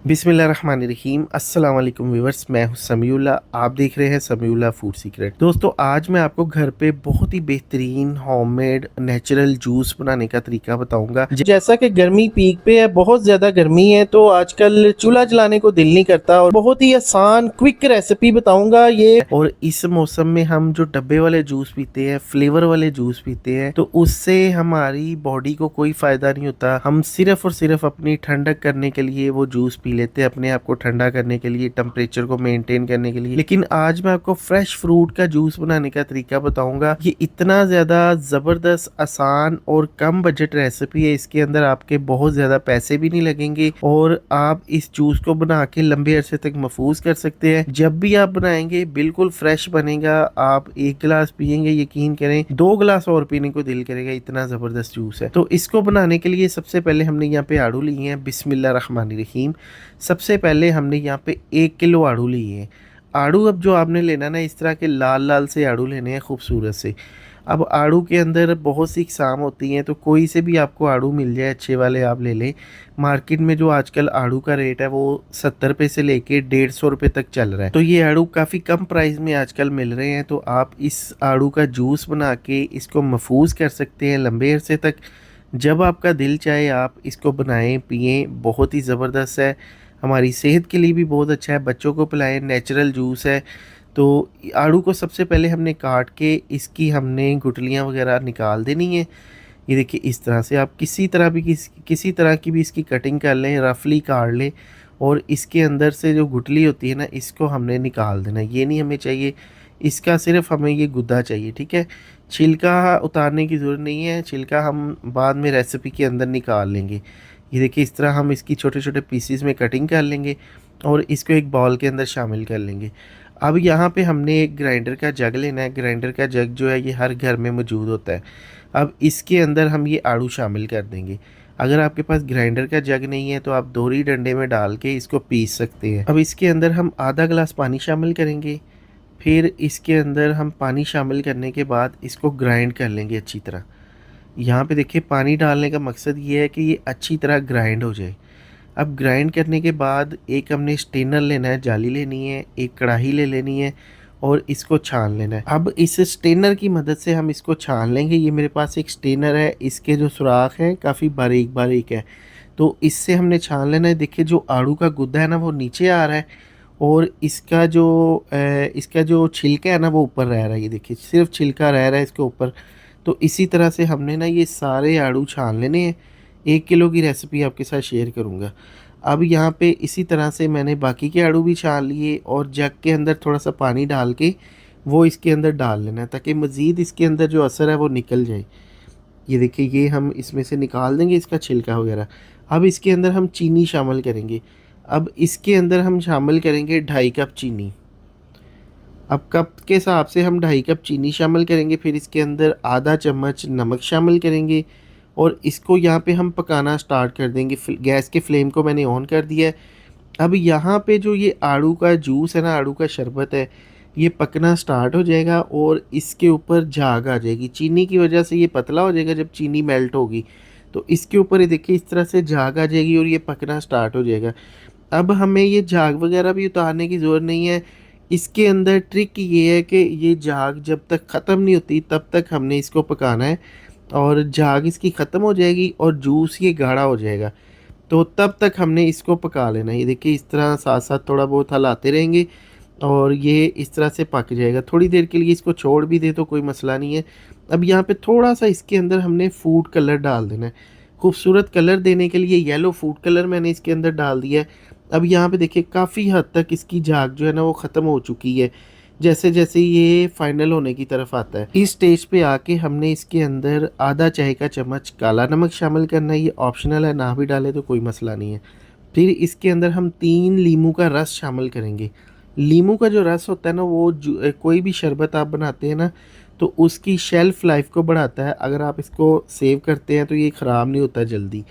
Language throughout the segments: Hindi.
बिस्मिल्लाहिर्रहमानिर्रहीम अस्सलाम वालेकुम व्यूअर्स, मैं हूं समीउल्लाह। आप देख रहे हैं समीउल्लाह फूड सीक्रेट। दोस्तों, आज मैं आपको घर पे बहुत ही बेहतरीन होममेड नेचुरल जूस बनाने का तरीका बताऊंगा। जैसा कि गर्मी पीक पे है, बहुत ज़्यादा गर्मी है, तो आजकल चूल्हा जलाने को दिल नहीं करता और बहुत ही आसान क्विक रेसिपी बताऊंगा ये। और इस मौसम में हम जो डब्बे वाले जूस पीते हैं, फ्लेवर वाले जूस पीते हैं, तो उससे हमारी बॉडी को कोई फ़ायदा नहीं होता। हम सिर्फ और सिर्फ अपनी ठंडक करने के लिए वो जूस पी लेते हैं, अपने आप को ठंडा करने के लिए, टेम्परेचर को मेंटेन करने के लिए। लेकिन आज मैं आपको फ्रेश फ्रूट का जूस बनाने का तरीका बताऊंगा। ये इतना ज़्यादा ज़बरदस्त, आसान और कम बजट रेसिपी है। इसके अंदर आपके बहुत ज़्यादा पैसे भी नहीं लगेंगे और आप इस जूस को बना के लंबे अरसे तक महफूज कर सकते हैं। जब भी आप बनाएंगे बिल्कुल फ्रेश बनेगा। आप एक गिलास पियेंगे, यकीन करें 2 गिलास और पीने को दिल करेगा, इतना ज़बरदस्त जूस है। तो इसको बनाने के लिए सबसे पहले हमने यहाँ पे आड़ू लिए हैं। बिस्मिल्लाहिर्रहमानिर्रहीम। सबसे पहले हमने यहाँ पे 1 किलो आड़ू लिए हैं। आड़ू अब जो आपने लेना ना, इस तरह के लाल लाल से आड़ू लेने हैं, खूबसूरत से। अब आड़ू के अंदर बहुत सी इकसाम होती हैं, तो कोई से भी आपको आड़ू मिल जाए अच्छे वाले आप ले लें। मार्केट में जो आजकल आड़ू का रेट है वो 70 रुपये से लेके 150 रुपये तक चल रहा है। तो ये आड़ू काफ़ी कम प्राइस में आजकल मिल रहे हैं। तो आप इस आड़ू का जूस बना के इसको महफूज कर सकते हैं लंबे अरसे तक। जब आपका दिल चाहे आप इसको बनाएं, पिएं। बहुत ही ज़बरदस्त है, हमारी सेहत के लिए भी बहुत अच्छा है। बच्चों को पिलाएं, नेचुरल जूस है। तो आड़ू को सबसे पहले हमने काट के इसकी हमने गुठलियाँ वगैरह निकाल देनी है। ये देखिए, इस तरह से आप किसी तरह भी किसी तरह की भी इसकी कटिंग कर लें, रफली काट लें। और इसके अंदर से जो गुठली होती है ना, इसको हमने निकाल देना। ये नहीं हमें चाहिए, इसका सिर्फ हमें ये गुद्दा चाहिए, ठीक है। छिलका उतारने की ज़रूरत नहीं है, छिलका हम बाद में रेसिपी के अंदर निकाल लेंगे। ये देखिए, इस तरह हम इसकी छोटे छोटे पीसीज में कटिंग कर लेंगे और इसको एक बाउल के अंदर शामिल कर लेंगे। अब यहाँ पे हमने एक ग्राइंडर का जग लेना है। ग्राइंडर का जग जो है ये हर घर में मौजूद होता है। अब इसके अंदर हम ये आड़ू शामिल कर देंगे। अगर आपके पास ग्राइंडर का जग नहीं है तो आप दोहरी डंडे में डाल के इसको पीस सकते हैं। अब इसके अंदर हम आधा गिलास पानी शामिल करेंगे। फिर इसके अंदर हम पानी शामिल करने के बाद इसको ग्राइंड कर लेंगे अच्छी तरह। यहाँ पे देखिए, पानी डालने का मकसद ये है कि ये अच्छी तरह ग्राइंड हो जाए। अब ग्राइंड करने के बाद एक हमने स्टेनर लेना है, जाली लेनी है, एक कढ़ाई ले लेनी है और इसको छान लेना है। अब इस स्टेनर की मदद से हम इसको छान लेंगे। ये मेरे पास एक स्टेनर है, इसके जो सुराख हैं काफ़ी बारीक बारीक है, तो इससे हमने छान लेना है। देखिए, जो आड़ू का गुद्दा है ना वो नीचे आ रहा है और इसका जो छिलका है ना वो ऊपर रह रहा है। ये देखिए, सिर्फ छिलका रह रहा है इसके ऊपर। तो इसी तरह से हमने ना ये सारे आड़ू छान लेने हैं। 1 किलो की रेसिपी आपके साथ शेयर करूँगा। अब यहाँ पे इसी तरह से मैंने बाकी के आड़ू भी छान लिए और जग के अंदर थोड़ा सा पानी डाल के वो इसके अंदर डाल लेना है, ताकि मज़ीद इसके अंदर जो असर है वो निकल जाए। ये देखिए, ये हम इसमें से निकाल देंगे इसका छिलका वगैरह। अब इसके अंदर हम चीनी शामिल करेंगे। अब इसके अंदर हम शामिल करेंगे 2.5 कप चीनी। अब कप के हिसाब से हम 2.5 कप चीनी शामिल करेंगे। फिर इसके अंदर आधा चम्मच नमक शामिल करेंगे और इसको यहाँ पे हम पकाना स्टार्ट कर देंगे। गैस के फ्लेम को मैंने ऑन कर दिया है। अब यहाँ पे जो ये आड़ू का जूस है ना, आड़ू का शरबत है, ये पकना स्टार्ट हो जाएगा और इसके ऊपर झाग आ जाएगी। चीनी की वजह से ये पतला हो जाएगा। जब चीनी मेल्ट होगी तो इसके ऊपर ये देखिए इस तरह से झाग आ जाएगी और ये पकना स्टार्ट हो जाएगा। अब हमें ये झाग वगैरह भी उतारने की ज़रूरत नहीं है। इसके अंदर ट्रिक ये है कि ये झाग जब तक ख़त्म नहीं होती तब तक हमने इसको पकाना है और झाग इसकी ख़त्म हो जाएगी और जूस ये गाढ़ा हो जाएगा। तो तब तक हमने इसको पका लेना है। ये देखिए, इस तरह साथ साथ थोड़ा बहुत हलाते रहेंगे और ये इस तरह से पक जाएगा। थोड़ी देर के लिए इसको छोड़ भी दे तो कोई मसला नहीं है। अब यहाँ पे थोड़ा सा इसके अंदर हमने फूड कलर डाल देना है। खूबसूरत कलर देने के लिए येलो फूड कलर मैंने इसके अंदर डाल दिया है। अब यहाँ पे देखिए, काफ़ी हद तक इसकी झाग जो है ना वो ख़त्म हो चुकी है। जैसे जैसे ये फाइनल होने की तरफ आता है, इस स्टेज पे आके हमने इसके अंदर आधा चाय का चम्मच काला नमक शामिल करना है। ये ऑप्शनल है, ना भी डाले तो कोई मसला नहीं है। फिर इसके अंदर हम 3 लीमू का रस शामिल करेंगे। लीमू का जो रस होता है ना वो कोई भी शरबत आप बनाते हैं ना तो उसकी शेल्फ़ लाइफ को बढ़ाता है। अगर आप इसको सेव करते हैं तो ये ख़राब नहीं होता जल्दी।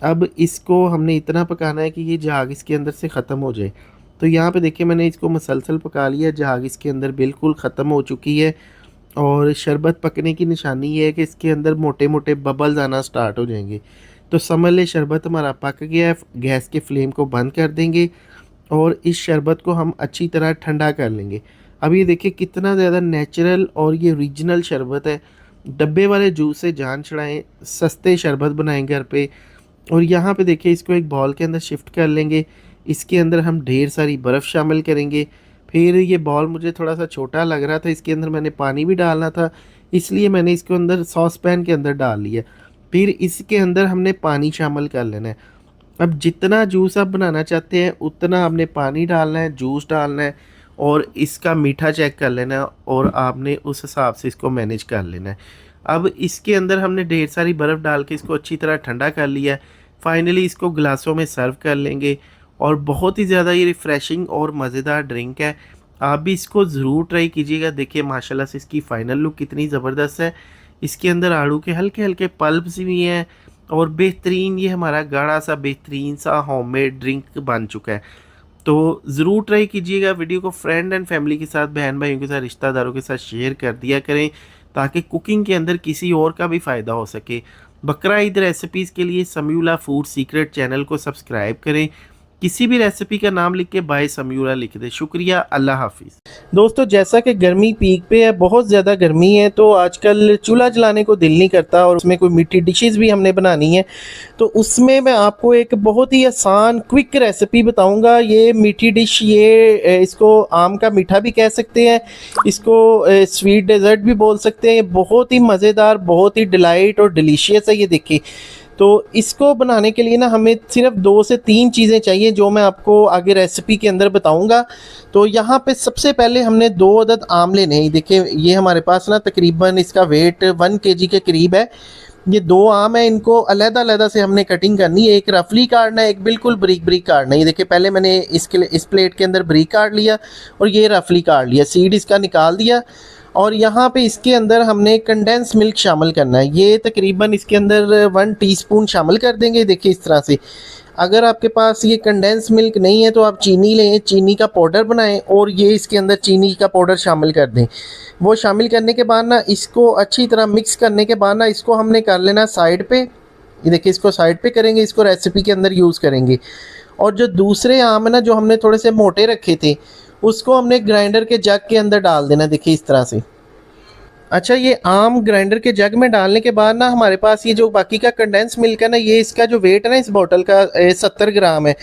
अब इसको हमने इतना पकाना है कि ये झाग इसके अंदर से ख़त्म हो जाए। तो यहाँ पे देखिए, मैंने इसको मसलसल पका लिया, झाग इसके अंदर बिल्कुल ख़त्म हो चुकी है। और शरबत पकने की निशानी ये है कि इसके अंदर मोटे मोटे बबल्स आना स्टार्ट हो जाएंगे। तो समझ ले शरबत हमारा पक गया है। गैस के फ्लेम को बंद कर देंगे और इस शरबत को हम अच्छी तरह ठंडा कर लेंगे। अब ये देखिए कितना ज़्यादा नेचुरल और ये ओरिजिनल शरबत है। डब्बे वाले जूस से जान छुड़ाएं, सस्ते शरबत बनाएं घर पे। और यहाँ पे देखिए इसको एक बॉल के अंदर शिफ्ट कर लेंगे। इसके अंदर हम ढेर सारी बर्फ़ शामिल करेंगे। फिर ये बॉल मुझे थोड़ा सा छोटा लग रहा था, इसके अंदर मैंने पानी भी डालना था, इसलिए मैंने इसको अंदर सॉस पैन के अंदर डाल लिया। फिर इसके अंदर हमने पानी शामिल कर लेना है। अब जितना जूस आप बनाना चाहते हैं उतना आपने पानी डालना है, जूस डालना है और इसका मीठा चेक कर लेना है और आपने उस हिसाब से इसको मैनेज कर लेना है। अब इसके अंदर हमने ढेर सारी बर्फ़ डाल के इसको अच्छी तरह ठंडा कर लिया है। फाइनली इसको गिलासों में सर्व कर लेंगे और बहुत ही ज़्यादा ये रिफ़्रेशिंग और मज़ेदार ड्रिंक है। आप भी इसको ज़रूर ट्राई कीजिएगा। देखिए माशाल्लाह से इसकी फ़ाइनल लुक कितनी ज़बरदस्त है। इसके अंदर आड़ू के हल्के हल्के पल्प्स भी हैं और बेहतरीन ये हमारा गाढ़ा सा बेहतरीन सा होममेड ड्रिंक बन चुका है। तो ज़रूर ट्राई कीजिएगा। वीडियो को फ्रेंड एंड फैमिली के साथ, बहन भाइयों के साथ, रिश्तेदारों के साथ शेयर कर दिया करें ताकि कुकिंग के अंदर किसी और का भी फ़ायदा हो सके। बकरा ईद रेसिपीज़ के लिए समीउल्लाह फूड सीक्रेट चैनल को सब्सक्राइब करें। किसी भी रेसिपी का नाम लिख के बाय समीउल्लाह लिख दें। शुक्रिया, अल्लाह हाफिज़। दोस्तों जैसा कि गर्मी पीक पे है, बहुत ज़्यादा गर्मी है, तो आजकल चूल्हा जलाने को दिल नहीं करता और उसमें कोई मीठी डिशेस भी हमने बनानी है। तो उसमें मैं आपको एक बहुत ही आसान क्विक रेसिपी बताऊंगा। ये मीठी डिश, ये इसको आम का मीठा भी कह सकते हैं, इसको स्वीट डेजर्ट भी बोल सकते हैं। ये बहुत ही मज़ेदार, बहुत ही डिलाइट और डिलीशियस है। ये देखिए, तो इसको बनाने के लिए ना हमें सिर्फ 2 से 3 चीज़ें चाहिए जो मैं आपको आगे रेसिपी के अंदर बताऊंगा। तो यहाँ पे सबसे पहले हमने 2 अदद आम लेने हैं। देखिए ये हमारे पास ना तकरीबन इसका वेट 1 kg के करीब है। ये 2 आम है, इनको अलग-अलग से हमने कटिंग करनी है। एक रफली काटना है, एक बिल्कुल बारीक बारीक काटना है। ये देखिए पहले मैंने इस प्लेट के अंदर बारीक काट लिया और ये रफली काट लिया, सीड इसका निकाल दिया। और यहाँ पे इसके अंदर हमने कंडेंस मिल्क शामिल करना है। ये तकरीबन इसके अंदर 1 टीस्पून शामिल कर देंगे। देखिए इस तरह से। अगर आपके पास ये कंडेंस मिल्क नहीं है तो आप चीनी लें, चीनी का पाउडर बनाएं और ये इसके अंदर चीनी का पाउडर शामिल कर दें। वो शामिल करने के बाद ना इसको अच्छी तरह मिक्स करने के बाद ना इसको हमने कर लेना साइड पे। ये देखिए इसको साइड पे करेंगे, इसको रेसिपी के अंदर यूज़ करेंगे। और जो दूसरे आम है ना, जो हमने थोड़े से मोटे रखे थे, उसको हमने ग्राइंडर के जग के अंदर डाल देना। देखिए इस तरह से। अच्छा, ये आम ग्राइंडर के जग में डालने के बाद ना हमारे पास ये जो बाकी का कंडेंस मिल्क है ना, ये इसका जो वेट है ना इस बोतल का 70 ग्राम है।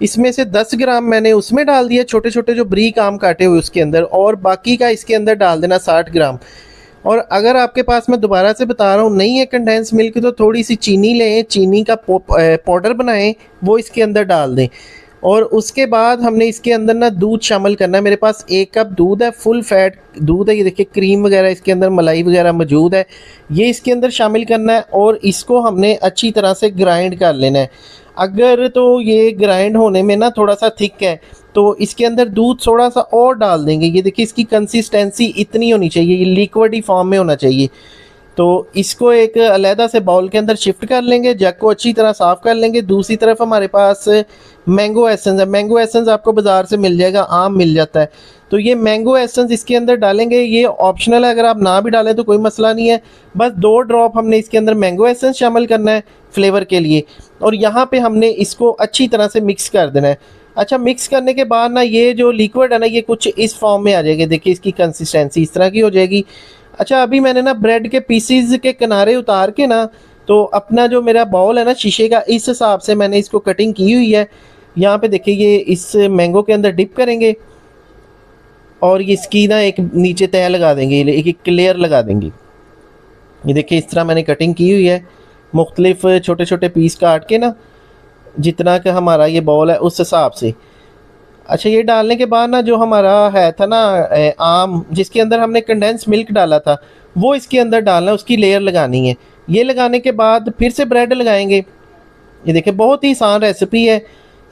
इसमें से 10 ग्राम मैंने उसमें डाल दिया, छोटे छोटे जो बारीक आम काटे हुए उसके अंदर, और बाकी का इसके अंदर डाल देना 60 ग्राम। और अगर आपके पास, मैं दोबारा से बता रहा हूँ, नहीं है कंडेंस मिल्क, तो थोड़ी सी चीनी लें, चीनी का पाउडर बनाएं, वो इसके अंदर डाल दें। और उसके बाद हमने इसके अंदर ना दूध शामिल करना है। मेरे पास 1 कप दूध है, फुल फैट दूध है। ये देखिए क्रीम वगैरह इसके अंदर, मलाई वगैरह मौजूद है, ये इसके अंदर शामिल करना है और इसको हमने अच्छी तरह से ग्राइंड कर लेना है। अगर तो ये ग्राइंड होने में ना थोड़ा सा थिक है तो इसके अंदर दूध थोड़ा सा और डाल देंगे। ये देखिए इसकी कंसिस्टेंसी इतनी होनी चाहिए, ये लिक्विड ही फॉर्म में होना चाहिए। तो इसको एक अलहदा से बाउल के अंदर शिफ्ट कर लेंगे, जग को अच्छी तरह साफ़ कर लेंगे। दूसरी तरफ हमारे पास मैंगो एसेंस है। मैंगो एसेंस आपको बाज़ार से मिल जाएगा, आम मिल जाता है। तो ये मैंगो एसेंस इसके अंदर डालेंगे। ये ऑप्शनल है, अगर आप ना भी डालें तो कोई मसला नहीं है। बस 2 ड्रॉप हमने इसके अंदर मैंगो एसेंस शामिल करना है फ्लेवर के लिए। और यहाँ पे हमने इसको अच्छी तरह से मिक्स कर देना है। अच्छा, मिक्स करने के बाद ना ये जो लिक्विड है ना, ये कुछ इस फॉर्म में आ जाएगी। देखिए इसकी कंसिस्टेंसी इस तरह की हो जाएगी। अच्छा, अभी मैंने ना ब्रेड के पीसीज के किनारे उतार के ना, तो अपना जो मेरा बाउल है ना शीशे का, इस हिसाब से मैंने इसको कटिंग की हुई है। यहाँ पे देखिए ये इस मैंगो के अंदर डिप करेंगे और इसकी ना एक नीचे तह लगा देंगे, एक लेयर लगा देंगे। ये देखिए इस तरह मैंने कटिंग की हुई है, मुख्तलिफ छोटे छोटे पीस काट के ना, जितना का हमारा ये बाउल है उस हिसाब से। अच्छा, ये डालने के बाद ना जो हमारा है था ना आम, जिसके अंदर हमने कंडेंस मिल्क डाला था, वो इसके अंदर डालना है, उसकी लेयर लगानी है। ये लगाने के बाद फिर से ब्रेड लगाएंगे। ये देखिए बहुत ही आसान रेसिपी है,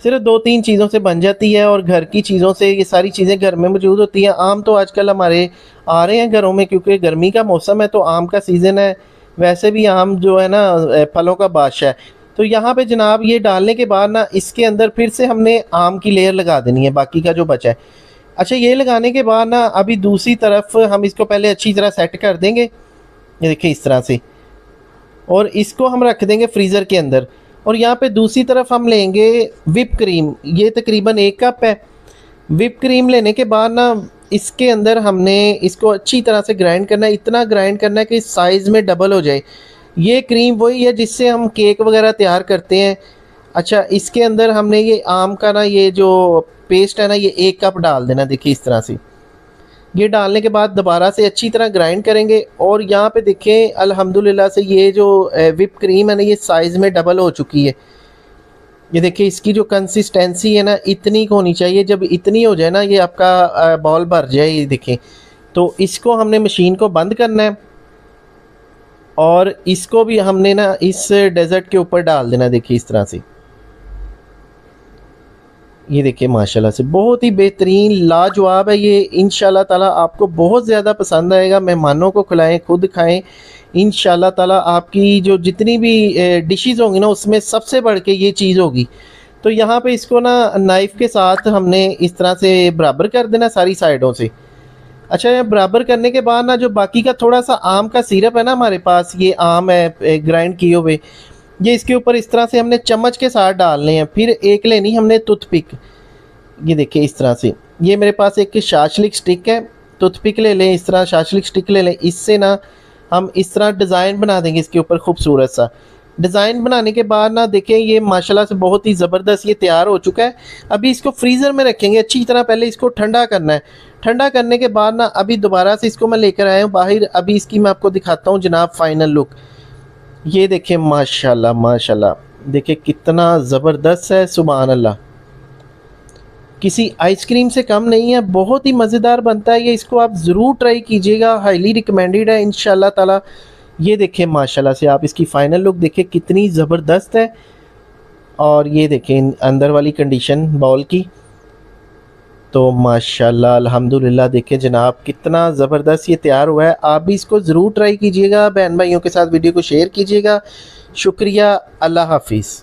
सिर्फ 2-3 चीज़ों से बन जाती है और घर की चीज़ों से। ये सारी चीज़ें घर में मौजूद होती हैं। आम तो आजकल हमारे आ रहे हैं घरों में, क्योंकि गर्मी का मौसम है तो आम का सीज़न है। वैसे भी आम जो है ना फलों का बादशाह है। तो यहाँ पे जनाब ये डालने के बाद ना इसके अंदर फिर से हमने आम की लेयर लगा देनी है, बाकी का जो बचा है। अच्छा, ये लगाने के बाद ना अभी दूसरी तरफ हम इसको पहले अच्छी तरह सेट कर देंगे। ये देखिए इस तरह से। और इसको हम रख देंगे फ्रीज़र के अंदर। और यहाँ पे दूसरी तरफ हम लेंगे विप क्रीम, ये तकरीबन 1 कप है। विप क्रीम लेने के बाद ना इसके अंदर हमने इसको अच्छी तरह से ग्राइंड करना है, इतना ग्राइंड करना है कि साइज़ में डबल हो जाए। ये क्रीम वही है जिससे हम केक वगैरह तैयार करते हैं। अच्छा, इसके अंदर हमने ये आम का ना ये जो पेस्ट है ना, ये 1 कप डाल देना। देखिए इस तरह से ये डालने के बाद दोबारा से अच्छी तरह ग्राइंड करेंगे। और यहाँ पे देखें अल्हम्दुलिल्लाह से ये जो विप क्रीम है ना, ये साइज़ में डबल हो चुकी है। ये देखिए इसकी जो कंसिस्टेंसी है ना, इतनी को होनी चाहिए। जब इतनी हो जाए ना, ये आपका बॉल भर जाए, ये देखें। तो इसको हमने मशीन को बंद करना है और इसको भी हमने ना इस डेजर्ट के ऊपर डाल देना। देखिए इस तरह से, ये देखिए माशाल्लाह से बहुत ही बेहतरीन लाजवाब है ये। इंशाल्लाह ताला आपको बहुत ज़्यादा पसंद आएगा। मेहमानों को खिलाएं, खुद खाएं। इंशाल्लाह ताला आपकी जो जितनी भी डिशेस होंगी ना, उसमें सबसे बढ़ के ये चीज़ होगी। तो यहाँ पे इसको ना नाइफ़ के साथ हमने इस तरह से बराबर कर देना सारी साइडों से। अच्छा, ये बराबर करने के बाद ना जो बाकी का थोड़ा सा आम का सिरप है ना हमारे पास, ये आम है ग्राइंड किए हुए, ये इसके ऊपर इस तरह से हमने चम्मच के साथ डालने हैं। फिर एक लेनी हमने टूथपिक, ये देखिए इस तरह से। ये मेरे पास एक शाशलिक स्टिक है, टूथपिक ले लें, इस तरह शाशलिक स्टिक ले लें। इससे ना हम इस तरह डिज़ाइन बना देंगे इसके ऊपर खूबसूरत सा। डिज़ाइन बनाने के बाद ना देखें ये माशाल्लाह से बहुत ही ज़बरदस्त ये तैयार हो चुका है। अभी इसको फ्रीज़र में रखेंगे अच्छी तरह, पहले इसको ठंडा करना है। ठंडा करने के बाद ना अभी दोबारा से इसको मैं लेकर आया हूँ बाहर। अभी इसकी मैं आपको दिखाता हूँ जनाब फाइनल लुक। ये देखिए माशाल्लाह माशाल्लाह, देखिए कितना ज़बरदस्त है, सुभान अल्लाह। किसी आइसक्रीम से कम नहीं है, बहुत ही मज़ेदार बनता है ये। इसको आप ज़रूर ट्राई कीजिएगा, हाईली रिकमेंडेड है इंशाल्लाह ताला। ये देखिए माशाल्लाह से, आप इसकी फ़ाइनल लुक देखिए कितनी ज़बरदस्त है। और ये देखें अंदर वाली कंडीशन बाउल की, तो माशाल्लाह अल्हम्दुलिल्लाह देखिए जनाब कितना ज़बरदस्त ये तैयार हुआ है। आप भी इसको ज़रूर ट्राई कीजिएगा, बहन भाइयों के साथ वीडियो को शेयर कीजिएगा। शुक्रिया, अल्लाह हाफिज़।